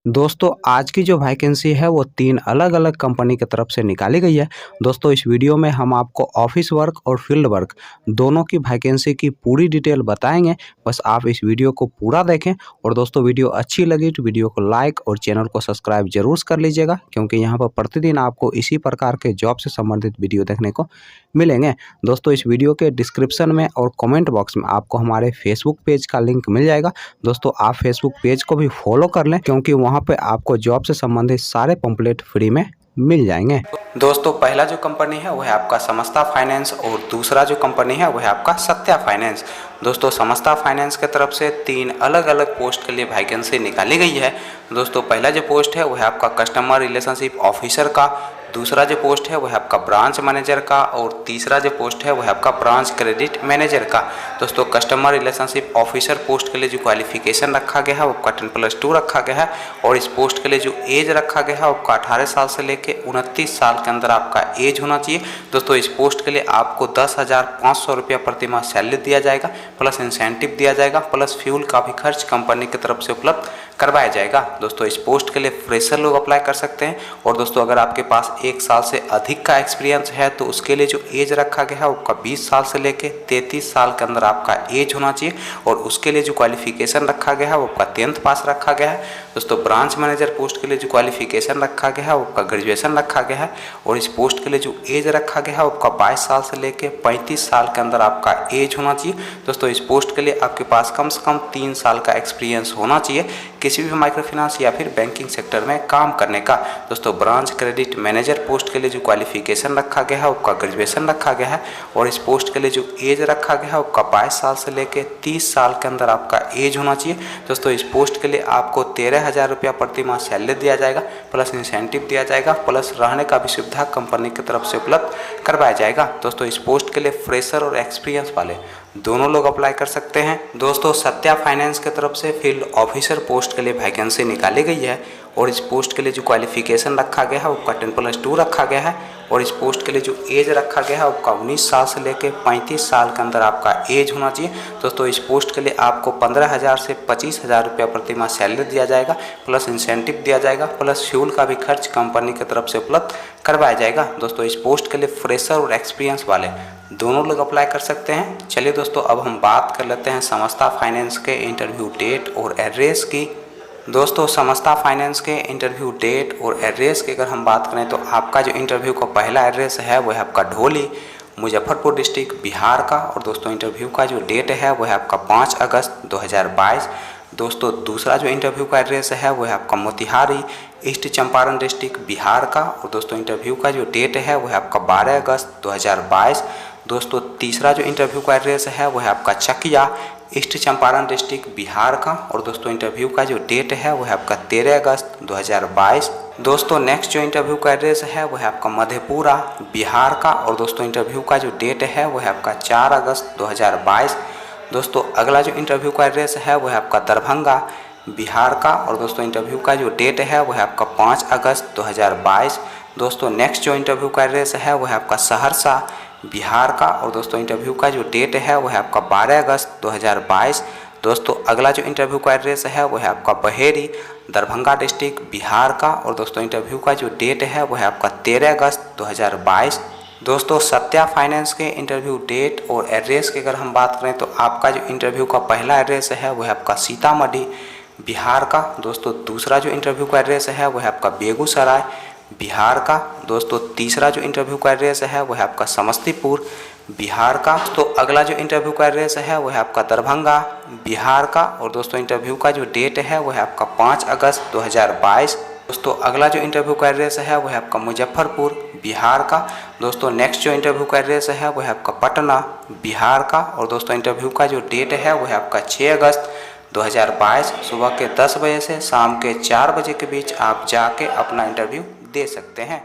दोस्तों आज की जो वैकेंसी है वो 3 अलग-अलग कंपनी की तरफ से निकाली गई है। दोस्तों इस वीडियो में हम आपको ऑफिस वर्क और फील्ड वर्क दोनों की वैकेंसी की पूरी डिटेल बताएँगे। बस आप इस वीडियो को पूरा देखें और दोस्तों वीडियो अच्छी लगी तो वीडियो को लाइक और चैनल को सब्सक्राइब ज़रूर कर लीजिएगा, क्योंकि यहाँ पर प्रतिदिन आपको इसी प्रकार के जॉब से संबंधित वीडियो देखने को मिलेंगे। दोस्तों इस वीडियो के डिस्क्रिप्शन में और कमेंट बॉक्स में आपको हमारे फेसबुक पेज का लिंक मिल जाएगा। दोस्तों आप फेसबुक पेज को भी फॉलो कर लें, क्योंकि वहाँ पे आपको जॉब से संबंधित सारे पंपलेट फ्री में मिल जाएंगे। दोस्तों पहला जो कंपनी है वो है आपका समस्ता फाइनेंस और दूसरा जो कंपनी है वो है आपका सत्या फाइनेंस। दोस्तों समस्ता फाइनेंस की तरफ से 3 अलग अलग पोस्ट के लिए वैकेंसी निकाली गई है। दोस्तों पहला जो पोस्ट है वो है आपका कस्टमर रिलेशनशिप ऑफिसर का, दूसरा जो पोस्ट है वो है आपका ब्रांच मैनेजर का और तीसरा जो पोस्ट है वो है आपका ब्रांच क्रेडिट मैनेजर का। दोस्तों कस्टमर रिलेशनशिप ऑफिसर पोस्ट के लिए जो क्वालिफिकेशन रखा गया है वो आपका 10+2 रखा गया है और इस पोस्ट के लिए जो एज रखा गया है वो आपका 18 साल से लेकर 29 साल के अंदर आपका एज होना चाहिए। दोस्तों इस पोस्ट के लिए आपको 10,500 रुपया प्रति माह सैलरी दिया जाएगा, प्लस इंसेंटिव दिया जाएगा, प्लस फ्यूल का भी खर्च कंपनी की तरफ से उपलब्ध करवाया जाएगा। दोस्तों इस पोस्ट के लिए फ्रेशर लोग अप्लाई कर सकते हैं और दोस्तों अगर आपके पास 1 साल से अधिक का एक्सपीरियंस है तो उसके लिए जो एज रखा गया है आपका 20 साल से लेके 33 साल के अंदर आपका एज होना चाहिए और उसके लिए जो क्वालिफिकेशन रखा गया है वो आपका 10th पास रखा गया है। दोस्तों ब्रांच मैनेजर पोस्ट के लिए जो क्वालिफिकेशन रखा गया है वो आपका ग्रेजुएशन रखा गया है और इस पोस्ट के लिए जो एज रखा गया है वो आपका 22 साल से लेके 35 साल के अंदर आपका एज होना चाहिए। दोस्तों इस पोस्ट के लिए आपके पास कम से कम 3 साल का एक्सपीरियंस होना चाहिए किसी भी माइक्रो फाइनेंस या फिर बैंकिंग सेक्टर में काम करने का। दोस्तों ब्रांच क्रेडिट मैनेजर पोस्ट के लिए जो क्वालिफिकेशन रखा गया है आपका ग्रेजुएशन रखा गया है और इस पोस्ट के लिए जो एज रखा गया है आपका 22 साल से लेकर 30 साल के अंदर आपका एज होना चाहिए। दोस्तों इस पोस्ट के लिए आपको 13,000 रुपया प्रति माह सैलरी दिया जाएगा, प्लस इंसेंटिव दिया जाएगा, प्लस रहने का भी सुविधा कंपनी की तरफ से उपलब्ध करवाया जाएगा। दोस्तों इस पोस्ट के लिए फ्रेशर और एक्सपीरियंस वाले दोनों लोग अप्लाई कर सकते हैं। दोस्तों सत्या फाइनेंस की तरफ से फील्ड ऑफिसर पोस्ट के लिए वैकेंसी निकाली गई है और इस पोस्ट के लिए जो क्वालिफिकेशन रखा गया है आपका 10+2 रखा गया है और इस पोस्ट के लिए जो एज रखा गया है आपका 19 साल से लेकर 35 साल के अंदर आपका एज होना चाहिए। दोस्तों इस पोस्ट के लिए आपको 15,000 से 25,000 रुपया प्रति माह सैलरी दिया जाएगा, प्लस इंसेंटिव दिया जाएगा, प्लस फ्यूल का भी खर्च कंपनी की तरफ से उपलब्ध करवाया जाएगा। दोस्तों इस पोस्ट के लिए फ्रेशर और एक्सपीरियंस वाले दोनों लोग अप्लाई कर सकते हैं। चलिए दोस्तों अब हम बात कर लेते हैं समस्ता फाइनेंस के इंटरव्यू डेट और एड्रेस की। दोस्तों समस्ता फाइनेंस के इंटरव्यू डेट और एड्रेस की अगर हम बात करें तो आपका जो इंटरव्यू का पहला एड्रेस है वो है आपका ढोली, मुजफ्फरपुर डिस्ट्रिक्ट बिहार का और दोस्तों इंटरव्यू का जो डेट है वो है आपका 5 अगस्त 2022। दोस्तों दूसरा जो इंटरव्यू का एड्रेस है वो है आपका मोतिहारी, ईस्ट चंपारण डिस्ट्रिक्ट बिहार का और दोस्तों इंटरव्यू का जो डेट है वो है आपका 12 अगस्त 2022। दोस्तों तीसरा जो इंटरव्यू का एड्रेस है वो है आपका चकिया, ईस्ट चंपारण डिस्ट्रिक्ट बिहार का और दोस्तों इंटरव्यू का जो डेट है वो है आपका 13 अगस्त 2022। दोस्तों नेक्स्ट जो इंटरव्यू का एड्रेस है वो है आपका मधेपुरा बिहार का और दोस्तों इंटरव्यू का जो डेट है वो है आपका 4 अगस्त 2022। दोस्तों अगला जो इंटरव्यू का एड्रेस है वो है आपका दरभंगा बिहार का और दोस्तों इंटरव्यू का जो डेट है वो है आपका 5 अगस्त 2022। दोस्तों नेक्स्ट जो इंटरव्यू का एड्रेस है वो है आपका सहरसा बिहार का और दोस्तों इंटरव्यू का जो डेट है वो है आपका 12 अगस्त 2022। दोस्तों अगला जो इंटरव्यू का एड्रेस है वो है आपका बहेरी दरभंगा डिस्ट्रिक्ट बिहार का और दोस्तों इंटरव्यू का जो डेट है वो है आपका 13 अगस्त 2022। दोस्तों सत्या फाइनेंस के इंटरव्यू डेट और एड्रेस की अगर हम बात करें तो आपका जो इंटरव्यू का पहला एड्रेस है वो है आपका सीतामढ़ी बिहार का। दोस्तों दूसरा जो इंटरव्यू का एड्रेस है वो है आपका बेगूसराय बिहार का। दोस्तों तीसरा जो इंटरव्यू का एड्रेस है वो है आपका समस्तीपुर बिहार का। तो अगला जो इंटरव्यू का एड्रेस है वो है आपका दरभंगा बिहार का और दोस्तों इंटरव्यू का जो डेट है वो है आपका 5 अगस्त 2022। दोस्तों अगला जो इंटरव्यू का एड्रेस है वो है आपका मुजफ्फरपुर बिहार का। दोस्तों नेक्स्ट जो इंटरव्यू का एड्रेस है वो है आपका पटना बिहार का और दोस्तों इंटरव्यू का जो डेट है वो है आपका 6 अगस्त 2022। सुबह के 10 बजे से शाम के 4 बजे के बीच आप जाके अपना इंटरव्यू दे सकते हैं।